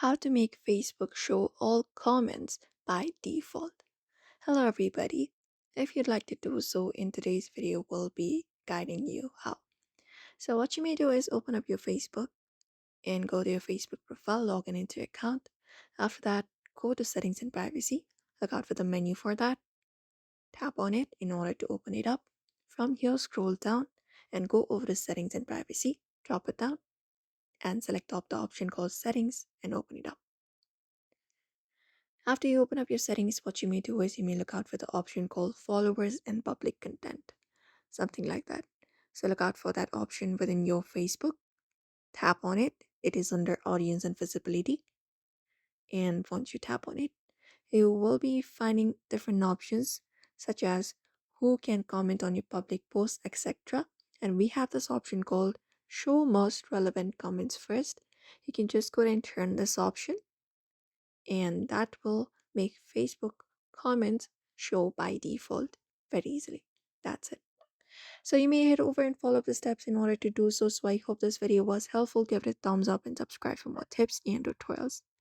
How to make Facebook show all comments by default. Hello everybody. If you'd like to do so, in today's video we'll be guiding you how. So what you may do is open up your Facebook and go to your Facebook profile, log in into your account. After that, go to settings and privacy. Look out for the menu for that. Tap on it in order to open it up. From here, scroll down and go over to settings and privacy. Drop it down and select up the option called settings and open it up. After you open up your settings, what you may do is you may look out for the option called followers and public content, something like that. So look out for that option within your Facebook. Tap on it. It is under audience and visibility. And once you tap on it, you will be finding different options such as who can comment on your public posts, etc. And we have this option called show most relevant comments first. You can just go ahead and turn this option and that will make Facebook comments show by default very easily. That's it. So you may head over and follow up the steps in order to do so. So I hope this video was helpful. Give it a thumbs up and subscribe for more tips and tutorials.